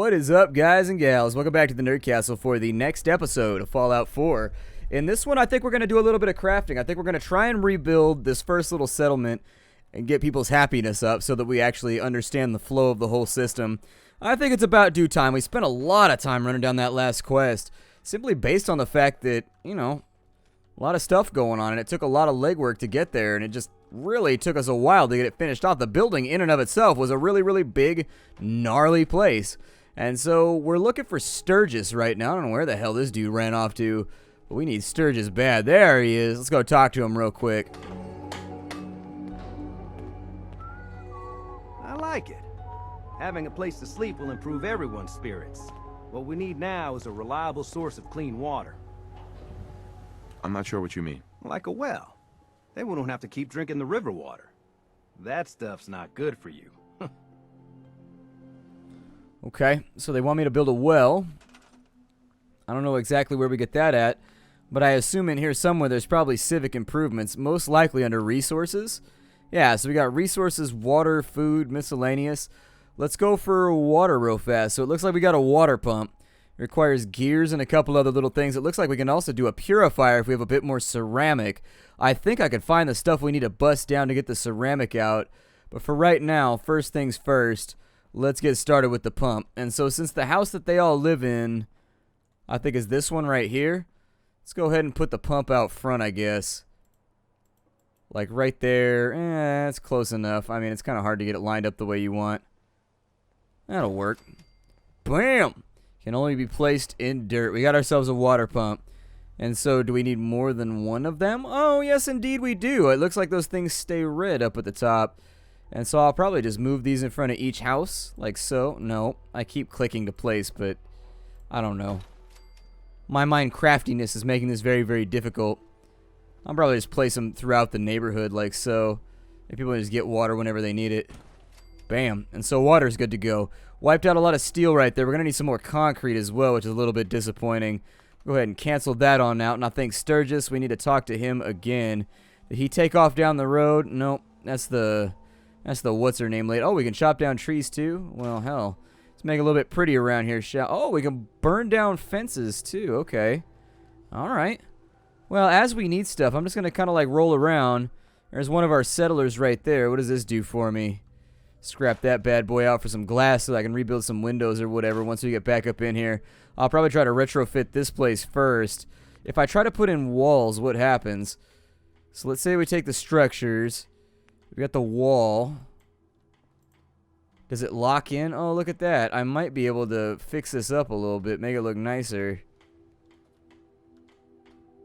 What is up, guys and gals? Welcome back to the Nerd Castle for the next episode of Fallout 4. In this one, I think we're going to do a little bit of crafting. I think we're going to try and rebuild this first little settlement and get people's happiness up so that we actually understand the flow of the whole system. I think it's about due time. We spent a lot of time running down that last quest, simply based on the fact that, you know, a lot of stuff going on, and it took a lot of legwork to get there, and it just really took us a while to get it finished off. The building in and of itself was a really, really big, gnarly place. And so we're looking for Sturgis right now. I don't know where the hell this dude ran off to, but we need Sturgis bad. There he is. Let's go talk to him real quick. I like it. Having a place to sleep will improve everyone's spirits. What we need now is a reliable source of clean water. I'm not sure what you mean. Like a well. Then we don't have to keep drinking the river water. That stuff's not good for you. Okay, so they want me to build a well. I don't know exactly where we get that at, but I assume in here somewhere there's probably civic improvements, most likely under resources. Yeah, so we got resources, water, food, miscellaneous. Let's go for water real fast. So it looks like we got a water pump. It requires gears and a couple other little things. It looks like we can also do a purifier if we have a bit more ceramic. I think I could find the stuff we need to bust down to get the ceramic out. But for right now, first things first, let's get started with the pump. And so since the house that they all live in, I think is this one right here, let's go ahead and put the pump out front, I guess. Like right there. That's close enough. I mean, it's kind of hard to get it lined up the way you want. That'll work. Bam! Can only be placed in dirt. We got ourselves a water pump. And so, do we need more than one of them? Oh, yes, indeed we do. It looks like those things stay red up at the top. And so, I'll probably just move these in front of each house, like so. No, I keep clicking to place, but I don't know. My mind craftiness is making this very, very difficult. I'll probably just place them throughout the neighborhood, like so. And people just get water whenever they need it. Bam. And so, water's good to go. Wiped out a lot of steel right there. We're going to need some more concrete as well, which is a little bit disappointing. Go ahead and cancel that on out. And I think Sturgis, we need to talk to him again. Did he take off down the road? Nope. That's the what's her name lady. Oh, we can chop down trees too? Well, hell. Let's make it a little bit pretty around here. Oh, we can burn down fences too. Okay. Alright. Well, as we need stuff, I'm just going to kind of like roll around. There's one of our settlers right there. What does this do for me? Scrap that bad boy out for some glass so I can rebuild some windows or whatever once we get back up in here. I'll probably try to retrofit this place first. If I try to put in walls, what happens? So let's say we take the structures. We got the wall. Does it lock in? Oh, look at that. I might be able to fix this up a little bit, make it look nicer.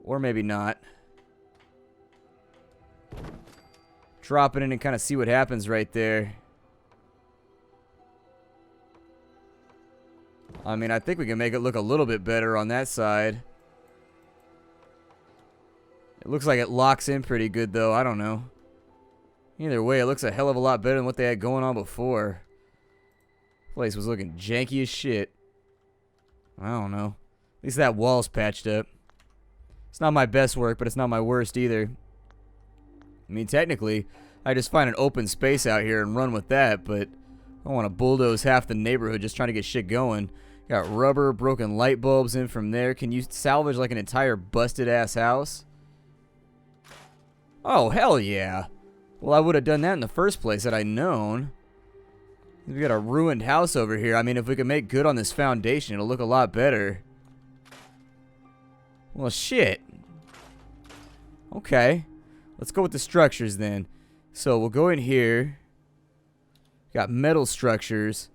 Or maybe not. Drop it in and kind of see what happens right there. I mean, I think we can make it look a little bit better on that side. It looks like it locks in pretty good, though. I don't know. Either way, it looks a hell of a lot better than what they had going on before. Place was looking janky as shit. I don't know. At least that wall's patched up. It's not my best work, but it's not my worst either. I mean, technically, I just find an open space out here and run with that, but I don't want to bulldoze half the neighborhood just trying to get shit going. Got rubber, broken light bulbs in from there. Can you salvage like an entire busted ass house? Oh, hell yeah. Well, I would have done that in the first place had I known. We got a ruined house over here. I mean, if we could make good on this foundation, it'll look a lot better. Well, shit. Okay. Let's go with the structures then. So we'll go in here. Got metal structures.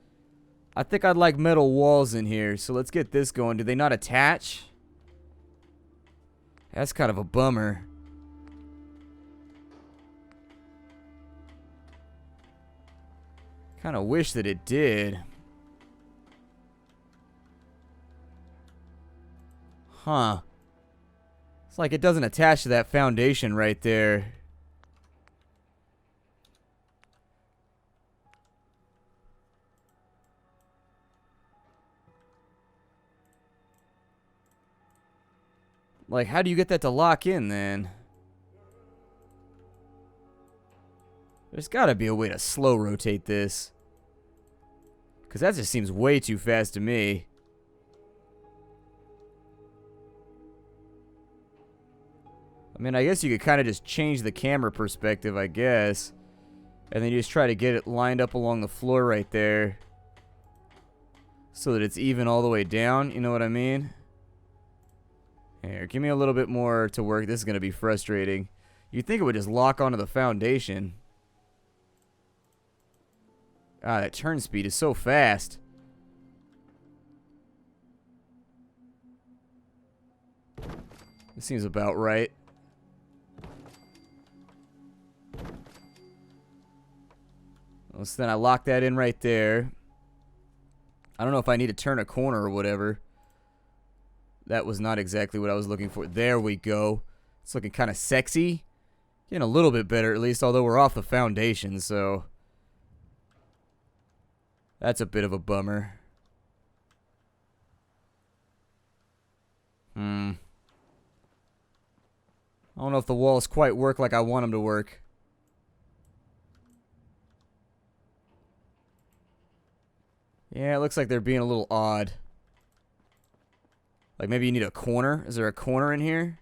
I think I'd like metal walls in here. So let's get this going. Do they not attach? That's kind of a bummer. Kind of wish that it did. Huh. It's like it doesn't attach to that foundation right there. Like, how do you get that to lock in then? There's gotta be a way to slow rotate this. Because that just seems way too fast to me. I mean, I guess you could kind of just change the camera perspective, I guess. And then you just try to get it lined up along the floor right there. So that it's even all the way down, you know what I mean? Here, give me a little bit more to work. This is going to be frustrating. You'd think it would just lock onto the foundation. Ah, that turn speed is so fast. This seems about right. Well, so then I lock that in right there. I don't know if I need to turn a corner or whatever. That was not exactly what I was looking for. There we go. It's looking kind of sexy. Getting a little bit better at least, although we're off the foundation, so that's a bit of a bummer. I don't know if the walls quite work like I want them to work. Yeah, it looks like they're being a little odd. Like maybe you need a corner. Is there a corner in here?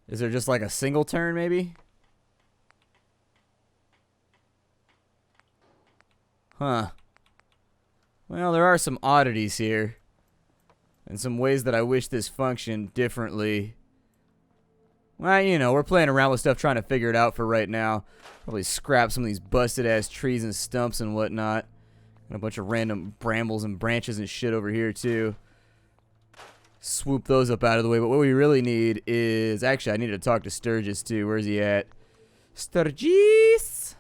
Is there just like a single turn maybe? Huh. Well, there are some oddities here. And some ways that I wish this functioned differently. Well, you know, we're playing around with stuff trying to figure it out for right now. Probably scrap some of these busted-ass trees and stumps and whatnot. And a bunch of random brambles and branches and shit over here, too. Swoop those up out of the way. But what we really need is... Actually, I need to talk to Sturgis, too. Where's he at? Sturgis!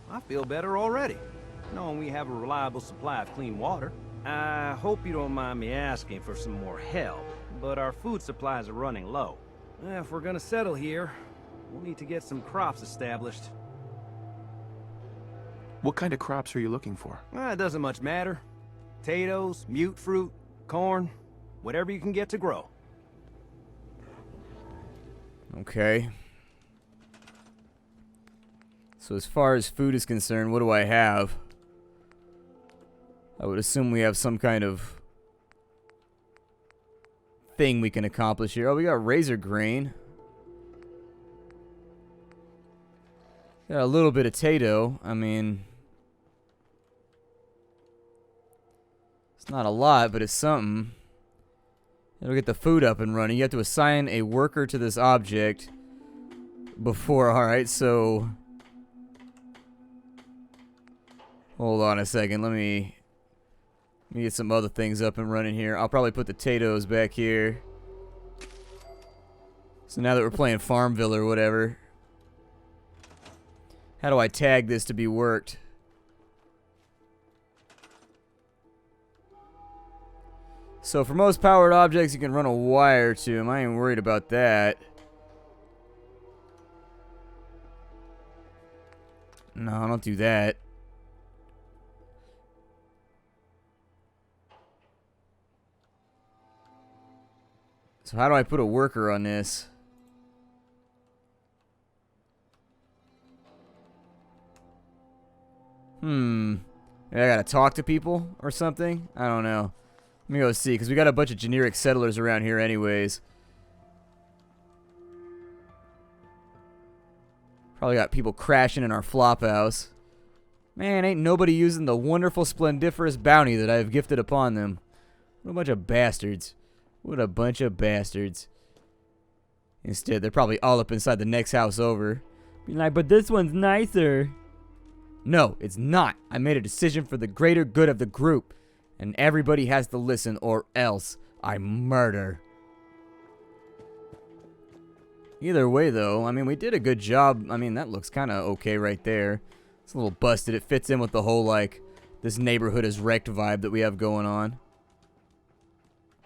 I feel better already, knowing we have a reliable supply of clean water. I hope you don't mind me asking for some more help, but our food supplies are running low. If we're gonna settle here, we'll need to get some crops established. What kind of crops are you looking for? It doesn't much matter. Potatoes, mute fruit, corn, whatever you can get to grow. Okay. So as far as food is concerned, what do I have? I would assume we have some kind of thing we can accomplish here. Oh, we got razor grain. Got a little bit of tato. I mean, it's not a lot, but it's something. It'll get the food up and running. You have to assign a worker to this object before. Alright, so hold on a second. Let me get some other things up and running here. I'll probably put the potatoes back here. So now that we're playing Farmville or whatever, how do I tag this to be worked? So for most powered objects, you can run a wire to them. I ain't worried about that. No, don't do that. So how do I put a worker on this? Maybe I gotta talk to people or something? I don't know. Let me go see, because we got a bunch of generic settlers around here anyways. Probably got people crashing in our flop house. Man, ain't nobody using the wonderful splendiferous bounty that I have gifted upon them. What a bunch of bastards. What a bunch of bastards. Instead, they're probably all up inside the next house over. Being like, but this one's nicer. No, it's not. I made a decision for the greater good of the group. And everybody has to listen or else I murder. Either way, though, I mean, we did a good job. I mean, that looks kind of okay right there. It's a little busted. It fits in with the whole, like, this neighborhood is wrecked vibe that we have going on.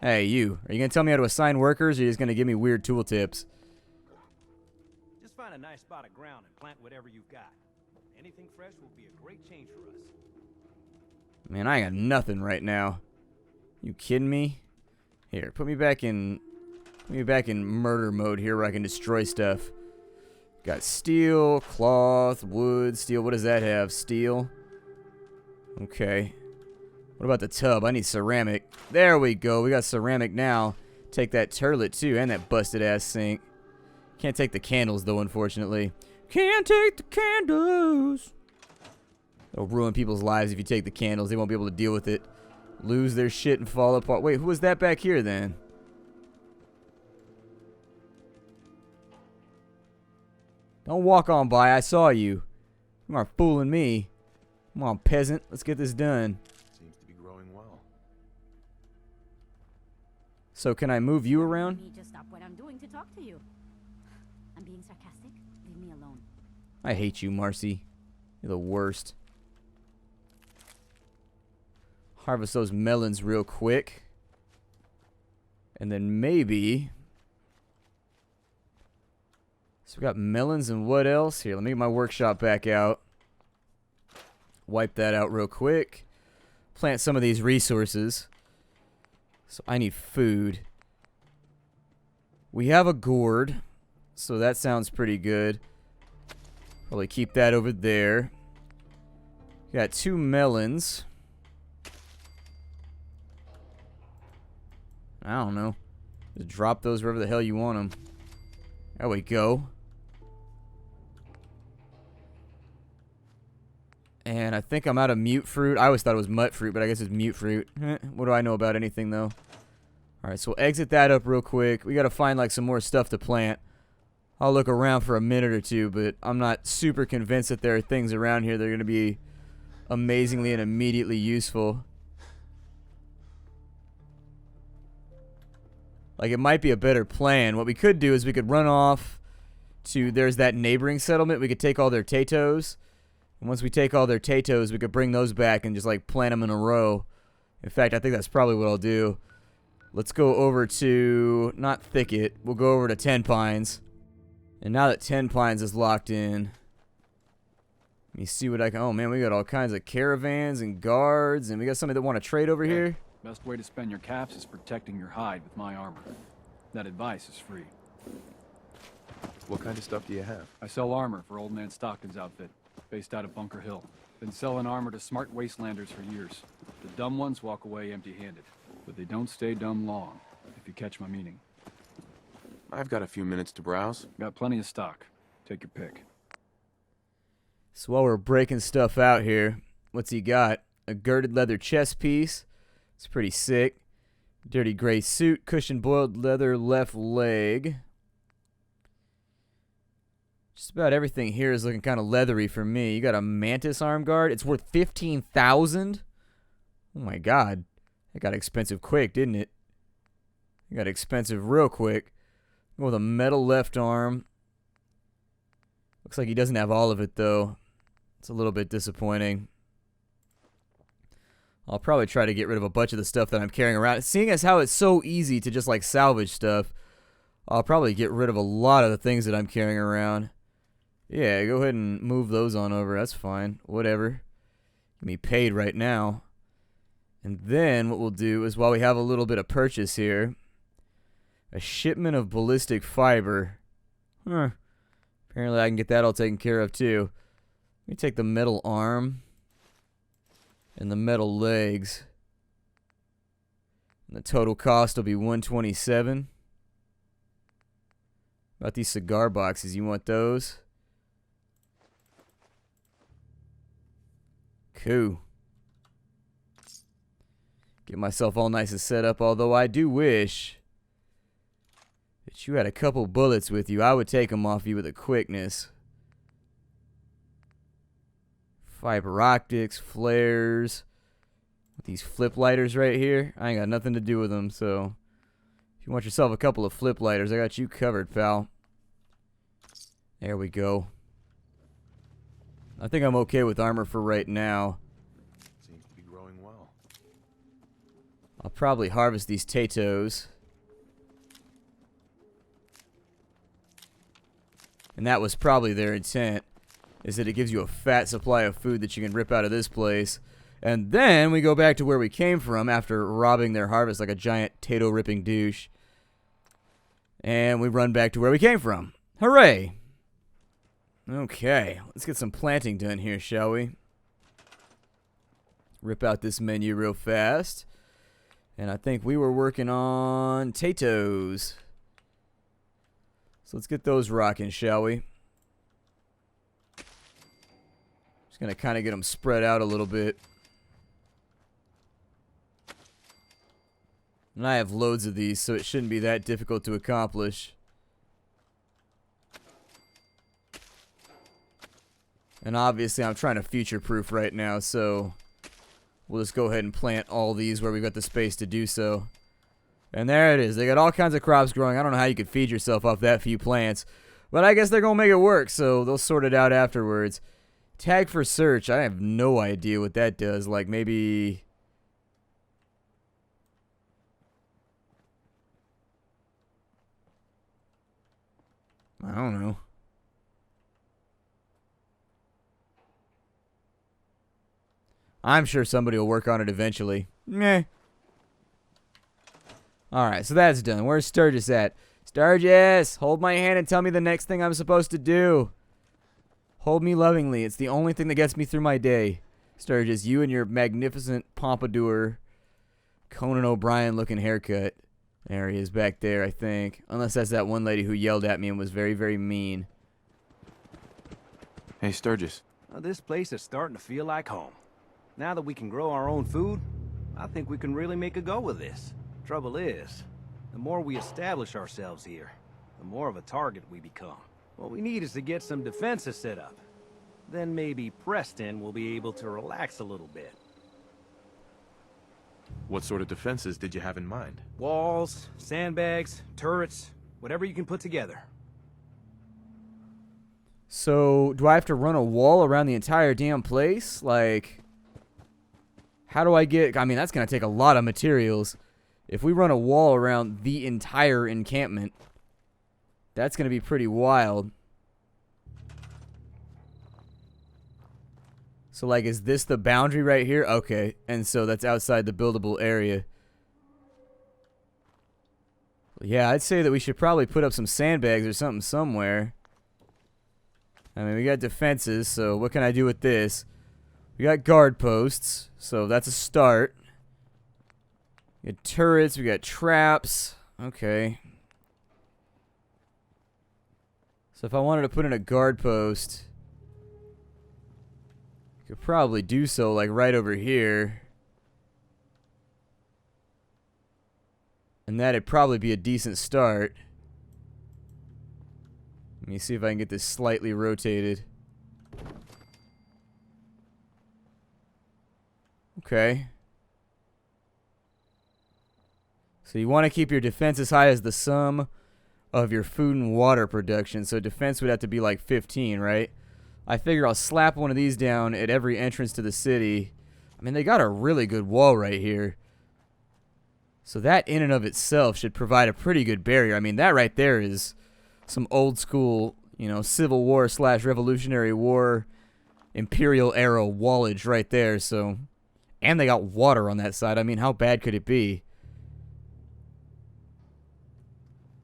Hey, you. Are you going to tell me how to assign workers, or are you just going to give me weird tooltips? Just find a nice spot of ground and plant whatever you've got. Anything fresh will be a great change for us. Man, I got nothing right now. You kidding me? Here, put me back in Let me back in murder mode here where I can destroy stuff. Got steel, cloth, wood, steel. What does that have? Steel. Okay. What about the tub? I need ceramic. There we go. We got ceramic now. Take that turlet too, and that busted ass sink. Can't take the candles though, unfortunately. Can't take the candles. It'll ruin people's lives if you take the candles. They won't be able to deal with it. Lose their shit and fall apart. Wait, who was that back here then? Don't walk on by. I saw you. You aren't fooling me. Come on, peasant. Let's get this done. Seems to be growing well. So can I move you around? Me just stop what I'm doing to talk to you. I'm being sarcastic. Leave me alone. I hate you, Marcy. You're the worst. Harvest those melons real quick. And then maybe... So we got melons and what else? Here, let me get my workshop back out. Wipe that out real quick. Plant some of these resources. So I need food. We have a gourd. So that sounds pretty good. Probably keep that over there. Got 2 melons. I don't know. Just drop those wherever the hell you want them. There we go. And I think I'm out of mute fruit. I always thought it was mut fruit, but I guess it's mute fruit. What do I know about anything, though? Alright, so we'll exit that up real quick. We gotta find, like, some more stuff to plant. I'll look around for a minute or two, but I'm not super convinced that there are things around here that are gonna be amazingly and immediately useful. Like, it might be a better plan. What we could do is we could run off to... There's that neighboring settlement. We could take all their potatoes. And once we take all their potatoes, we could bring those back and just, like, plant them in a row. In fact, I think that's probably what I'll do. Let's go over to... Not Thicket. We'll go over to Tenpines. And now that Tenpines is locked in... Let me see what I can... Oh, man, we got all kinds of caravans and guards. And we got somebody that want to trade over here. Best way to spend your caps is protecting your hide with my armor. That advice is free. What kind of stuff do you have? I sell armor for Old Man Stockton's outfit, based out of Bunker Hill. Been selling armor to smart wastelanders for years. The dumb ones walk away empty-handed, but they don't stay dumb long, if you catch my meaning. I've got a few minutes to browse. Got plenty of stock. Take your pick. So while we're breaking stuff out here, what's he got? A girded leather chest piece. It's pretty sick. Dirty gray suit, cushioned boiled leather left leg. Just about everything here is looking kind of leathery for me. You got a mantis arm guard. It's worth 15,000. Oh my god. That got expensive quick, didn't it? It got expensive real quick. Go with a metal left arm. Looks like he doesn't have all of it though. It's a little bit disappointing. I'll probably try to get rid of a bunch of the stuff that I'm carrying around. Seeing as how it's so easy to just like salvage stuff, I'll probably get rid of a lot of the things that I'm carrying around. Yeah, go ahead and move those on over. That's fine. Whatever. Get me paid right now. And then what we'll do is while we have a little bit of purchase here, a shipment of ballistic fiber. Huh. Apparently I can get that all taken care of too. Let me take the metal arm. And the metal legs. And the total cost will be $127. About these cigar boxes, you want those? Cool. Get myself all nice and set up, although I do wish that you had a couple bullets with you. I would take them off you with a quickness. Fiber optics, flares. These flip lighters right here, I ain't got nothing to do with them, so if you want yourself a couple of flip lighters, I got you covered, pal. There we go. I think I'm okay with armor for right now. Seems to be growing well. I'll probably harvest these potatoes. And that was probably their intent, is that it gives you a fat supply of food that you can rip out of this place. And then we go back to where we came from after robbing their harvest like a giant tato-ripping douche. And we run back to where we came from. Hooray! Okay, let's get some planting done here, shall we? Rip out this menu real fast. And I think we were working on potatoes. So let's get those rocking, shall we? Just going to kind of get them spread out a little bit. And I have loads of these, so it shouldn't be that difficult to accomplish. And obviously I'm trying to future-proof right now, so we'll just go ahead and plant all these where we've got the space to do so. And there it is. They got all kinds of crops growing. I don't know how you could feed yourself off that few plants. But I guess they're going to make it work, so they'll sort it out afterwards. Tag for search. I have no idea what that does. Like maybe... I don't know. I'm sure somebody will work on it eventually. Meh. Alright, so that's done. Where's Sturgis at? Sturgis! Hold my hand and tell me the next thing I'm supposed to do. Hold me lovingly. It's the only thing that gets me through my day. Sturgis, you and your magnificent pompadour, Conan O'Brien looking haircut. There he is back there, I think. Unless that's that one lady who yelled at me and was very, very mean. Hey, Sturgis. Well, this place is starting to feel like home. Now that we can grow our own food, I think we can really make a go with this. Trouble is, the more we establish ourselves here, the more of a target we become. What we need is to get some defenses set up. Then maybe Preston will be able to relax a little bit. What sort of defenses did you have in mind? Walls, sandbags, turrets, whatever you can put together. So, do I have to run a wall around the entire damn place? Like, how do I get... I mean, that's going to take a lot of materials. If we run a wall around the entire encampment, that's going to be pretty wild. So, like, is this the boundary right here? Okay, and so that's outside the buildable area. Yeah, I'd say that we should probably put up some sandbags or something somewhere. I mean, we got defenses, so what can I do with this? We got guard posts, so that's a start. We got turrets, we got traps. Okay. So if I wanted to put in a guard post, I could probably do so, like, right over here. And that'd probably be a decent start. Let me see if I can get this slightly rotated. Okay. So you want to keep your defense as high as the sum of your food and water production. So defense would have to be like 15, right? I figure I'll slap one of these down at every entrance to the city. I mean, they got a really good wall right here. So that in and of itself should provide a pretty good barrier. I mean, that right there is some old school, you know, Civil War / Revolutionary War Imperial era wallage right there. So, and they got water on that side. I mean, how bad could it be?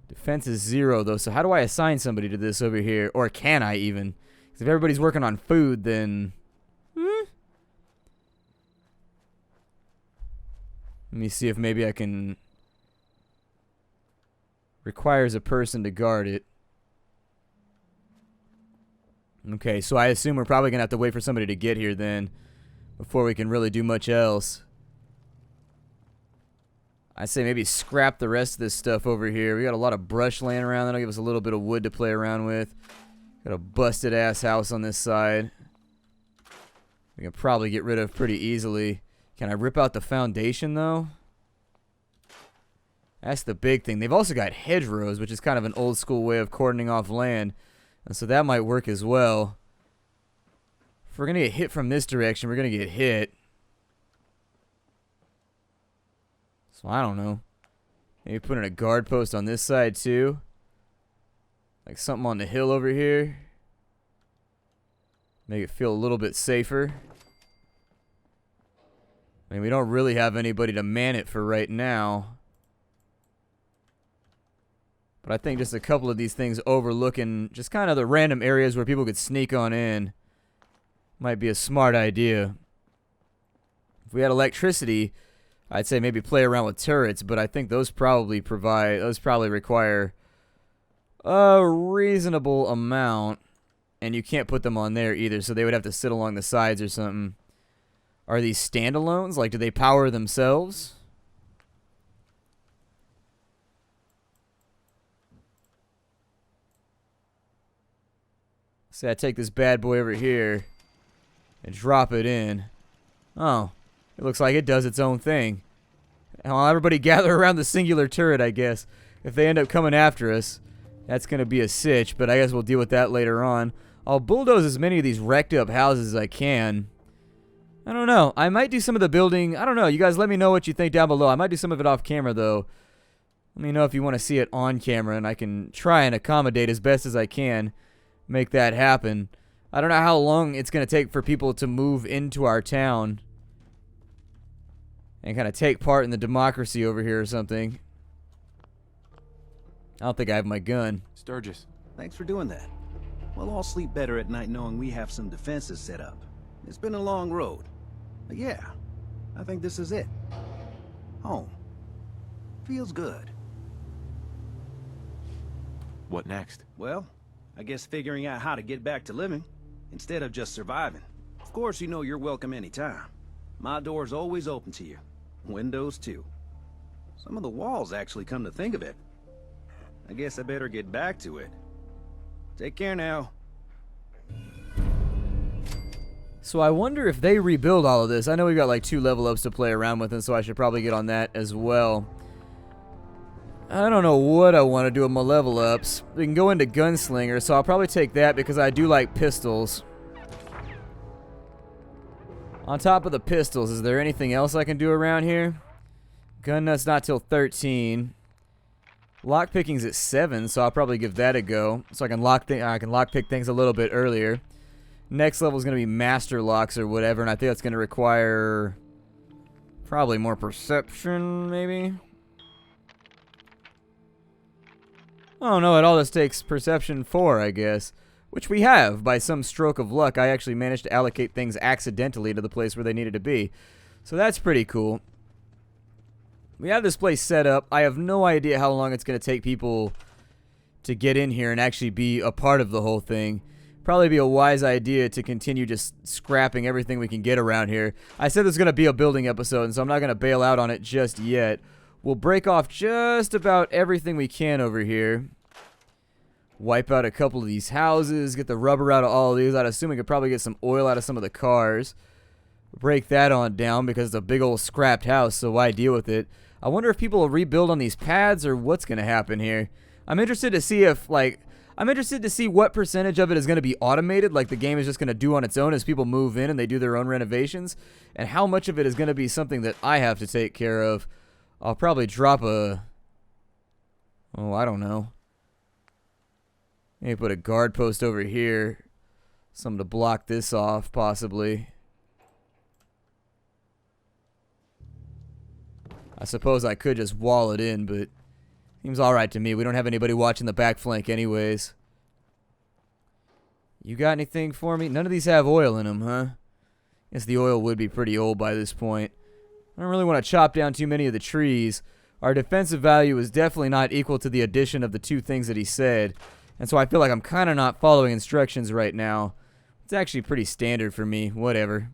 Defense is 0, though. So how do I assign somebody to this over here? Or can I even? Because if everybody's working on food, then... Let me see if maybe I can... Requires a person to guard it. Okay, so I assume we're probably going to have to wait for somebody to get here then, before we can really do much else. I say maybe scrap the rest of this stuff over here. We got a lot of brush laying around. That'll give us a little bit of wood to play around with. Got a busted ass house on this side. We can probably get rid of pretty easily. Can I rip out the foundation though? That's the big thing. They've also got hedgerows, which is kind of an old school way of cordoning off land. And so that might work as well. If we're going to get hit from this direction, we're going to get hit. So I don't know. Maybe put in a guard post on this side too. Like something on the hill over here. Make it feel a little bit safer. I mean, we don't really have anybody to man it for right now. But I think just a couple of these things overlooking just kind of the random areas where people could sneak on in might be a smart idea. If we had electricity, I'd say maybe play around with turrets, but I think those probably require a reasonable amount, and you can't put them on there either, so they would have to sit along the sides or something. Are these standalones? Like, do they power themselves? Say I take this bad boy over here and drop it in. Oh, it looks like it does its own thing. Well, everybody gather around the singular turret, I guess. If they end up coming after us, that's going to be a sitch, but I guess we'll deal with that later on. I'll bulldoze as many of these wrecked up houses as I can. I don't know. I might do some of the building. I don't know. You guys let me know what you think down below. I might do some of it off camera, though. Let me know if you want to see it on camera, and I can try and accommodate as best as I can. Make that happen. I don't know how long it's going to take for people to move into our town and kind of take part in the democracy over here or something. I don't think I have my gun. Sturgis. Thanks for doing that. We'll all sleep better at night knowing we have some defenses set up. It's been a long road. But yeah, I think this is it. Home. Feels good. What next? Well, I guess figuring out how to get back to living, instead of just surviving. Of course, you know you're welcome anytime. My door's always open to you. Windows, too. Some of the walls actually, come to think of it. I guess I better get back to it. Take care now. So I wonder if they rebuild all of this. I know we've got like 2 level ups to play around with, and so I should probably get on that as well. I don't know what I want to do with my level ups. We can go into Gunslinger, so I'll probably take that because I do like pistols. On top of the pistols, is there anything else I can do around here? Gun nut's not till 13. Lockpicking's at 7, so I'll probably give that a go. So I can lockpick things a little bit earlier. Next level is going to be master locks or whatever, and I think that's going to require probably more perception, maybe? Oh no, it all just takes perception 4, I guess. Which we have, by some stroke of luck. I actually managed to allocate things accidentally to the place where they needed to be. So that's pretty cool. We have this place set up. I have no idea how long it's going to take people to get in here and actually be a part of the whole thing. Probably be a wise idea to continue just scrapping everything we can get around here. I said there's going to be a building episode, and so I'm not going to bail out on it just yet. We'll break off just about everything we can over here. Wipe out a couple of these houses. Get the rubber out of all of these. I'd assume we could probably get some oil out of some of the cars. Break that on down because it's a big old scrapped house, so why deal with it? I wonder if people will rebuild on these pads or what's going to happen here. I'm interested to see if, like... I'm interested to see what percentage of it is going to be automated, like the game is just going to do on its own as people move in and they do their own renovations, and how much of it is going to be something that I have to take care of. I'll probably drop a... Oh, I don't know. Maybe put a guard post over here. Something to block this off, possibly. I suppose I could just wall it in, but... Seems alright to me. We don't have anybody watching the back flank anyways. You got anything for me? None of these have oil in them, huh? Guess the oil would be pretty old by this point. I don't really want to chop down too many of the trees. Our defensive value is definitely not equal to the addition of the 2 things that he said. And so I feel like I'm kind of not following instructions right now. It's actually pretty standard for me. Whatever.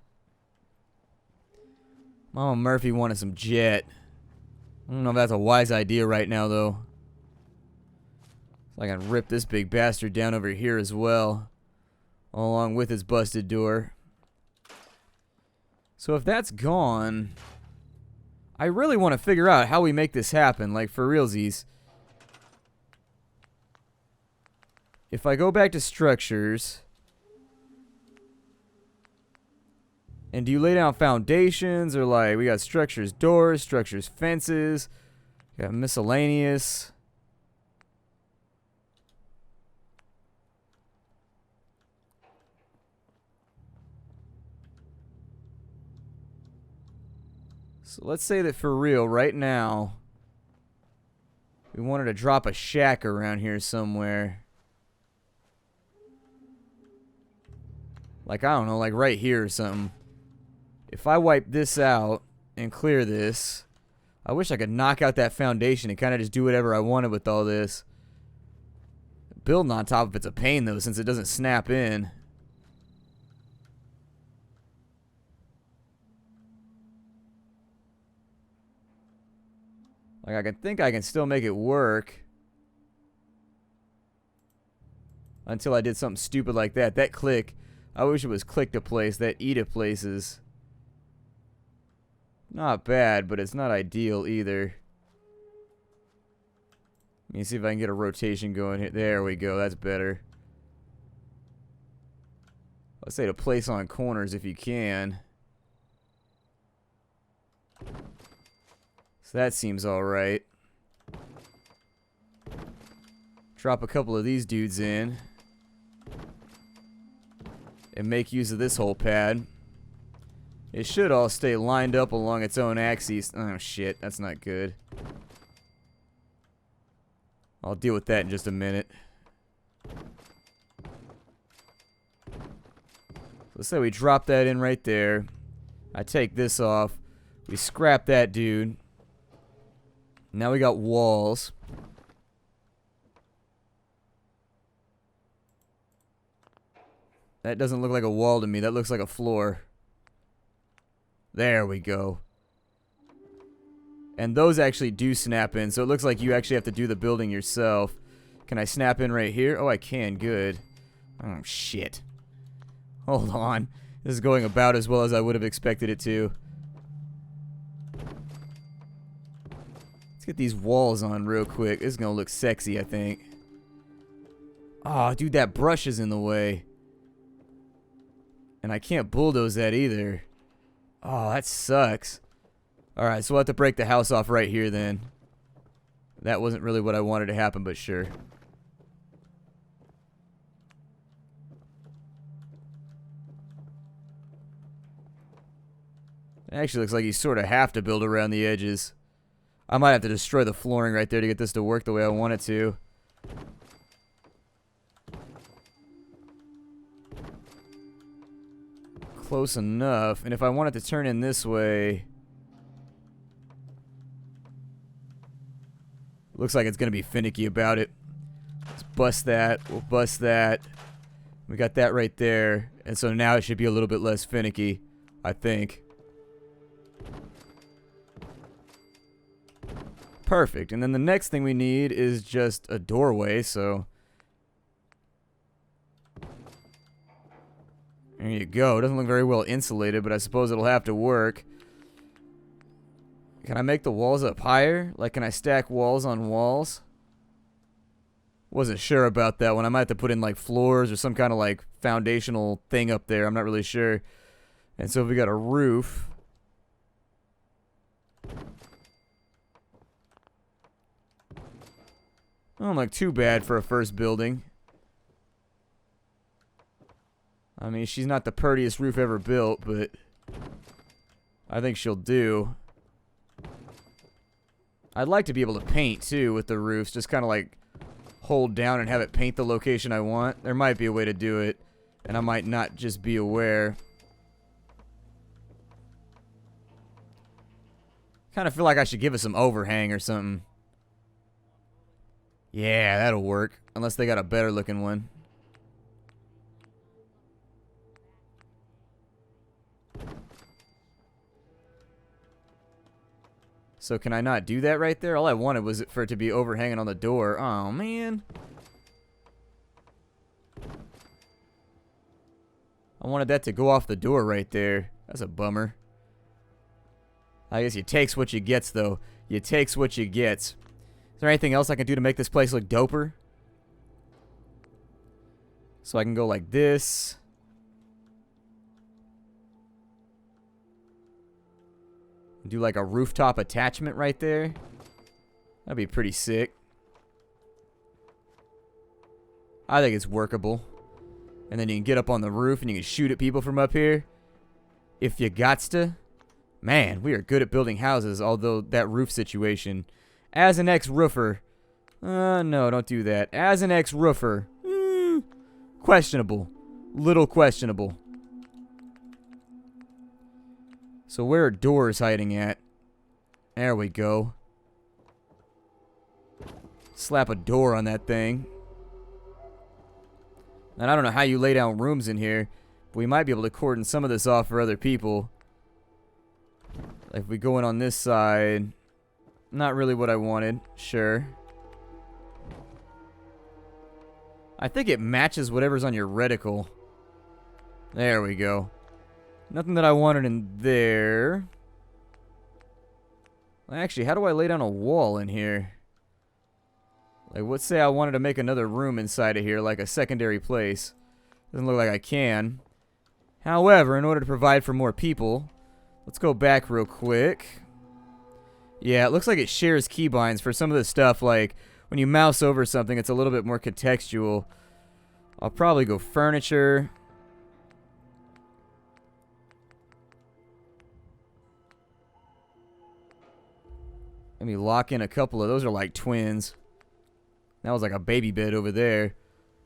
Mama Murphy wanted some jet. I don't know if that's a wise idea right now, though. So I can rip this big bastard down over here as well, along with his busted door. So if that's gone, I really want to figure out how we make this happen, like for realsies. If I go back to structures, and do you lay down foundations, or like, we got structures doors, structures fences, we got miscellaneous. So let's say that for real, right now, We wanted to drop a shack around here somewhere. Like, I don't know, like right here or something. If I wipe this out and clear this, I wish I could knock out that foundation and kind of just do whatever I wanted with all this. Building on top of it's a pain, though, since it doesn't snap in. Like, I think I can still make it work. Until I did something stupid like that. That click, I wish it was click to place. That E to place is not bad, but it's not ideal either. Let me see if I can get a rotation going here. There we go. That's better. Let's say to place on corners if you can. So that seems alright. Drop a couple of these dudes in. And make use of this whole pad. It should all stay lined up along its own axes. Oh shit, that's not good. I'll deal with that in just a minute. Let's say we drop that in right there. I take this off. We scrap that dude. Now we got walls. That doesn't look like a wall to me. That looks like a floor. There we go. And those actually do snap in, so it looks like you actually have to do the building yourself. Can I snap in right here? Oh, I can. Good. Oh, shit. Hold on. This is going about as well as I would have expected it to. Let's get these walls on real quick. This is going to look sexy, I think. Oh, dude, that brush is in the way. And I can't bulldoze that either. Oh, that sucks. Alright, so we'll have to break the house off right here then. That wasn't really what I wanted to happen, but sure. It actually looks like you sort of have to build around the edges. I might have to destroy the flooring right there to get this to work the way I want it to. Close enough. And if I want it to turn in this way... Looks like it's going to be finicky about it. Let's bust that. We'll bust that. We got that right there. And so now it should be a little bit less finicky, I think. Perfect. And then the next thing we need is just a doorway, so... There you go. It doesn't look very well insulated, but I suppose it'll have to work. Can I make the walls up higher? Like, can I stack walls on walls? Wasn't sure about that one. I might have to put in, like, floors or some kind of, like, foundational thing up there. I'm not really sure. And so if we got a roof... Don't look too bad for a first building. I mean, she's not the prettiest roof ever built, but I think she'll do. I'd like to be able to paint, too, with the roofs. Just kind of, like, hold down and have it paint the location I want. There might be a way to do it, and I might not just be aware. Kind of feel like I should give it some overhang or something. Yeah, that'll work. Unless they got a better looking one. So can I not do that right there? All I wanted was for it to be overhanging on the door. Oh, man. I wanted that to go off the door right there. That's a bummer. I guess you takes what you gets, though. You takes what you gets. Is there anything else I can do to make this place look doper? So I can go like this. Do like a rooftop attachment right there. That'd be pretty sick. I think it's workable. And then you can get up on the roof and you can shoot at people from up here. If you gots to. Man, we are good at building houses, although that roof situation. As an ex-roofer, No, don't do that. As an ex-roofer. Questionable. Little questionable. So where are doors hiding at? There we go. Slap a door on that thing. And I don't know how you lay down rooms in here, but we might be able to cordon some of this off for other people. Like if we go in on this side. Not really what I wanted. Sure. I think it matches whatever's on your reticle. There we go. Nothing that I wanted in there. Actually, how do I lay down a wall in here? Like, let's say I wanted to make another room inside of here, like a secondary place. Doesn't look like I can. However, in order to provide for more people, let's go back real quick. Yeah, it looks like it shares keybinds for some of the stuff, like when you mouse over something, it's a little bit more contextual. I'll probably go furniture. Let me lock in a couple of those are like twins. That was like a baby bed over there.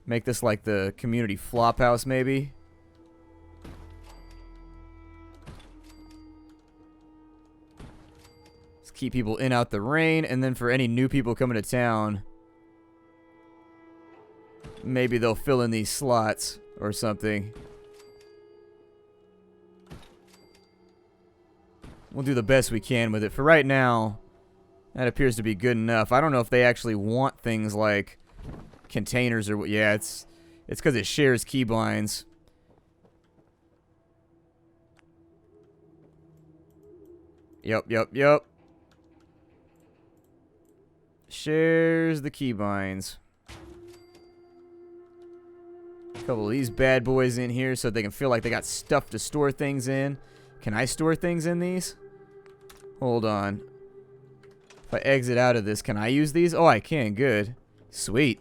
Make this like the community flop house maybe. Let's keep people in out the rain, and then for any new people coming to town, maybe they'll fill in these slots or something. We'll do the best we can with it. For right now, that appears to be good enough. I don't know if they actually want things like containers or what. Yeah, it's because it shares keybinds. Yep. Shares the keybinds. A couple of these bad boys in here so they can feel like they got stuff to store things in. Can I store things in these? Hold on. If I exit out of this, can I use these? Oh, I can. Good. Sweet.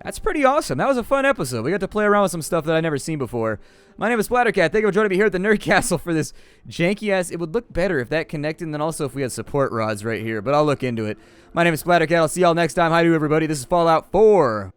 That's pretty awesome. That was a fun episode. We got to play around with some stuff that I'd never seen before. My name is Splattercat. Thank you for joining me here at the Nerd Castle for this janky-ass... It would look better if that connected, and then also if we had support rods right here, but I'll look into it. My name is Splattercat. I'll see y'all next time. Hi to everybody. This is Fallout 4.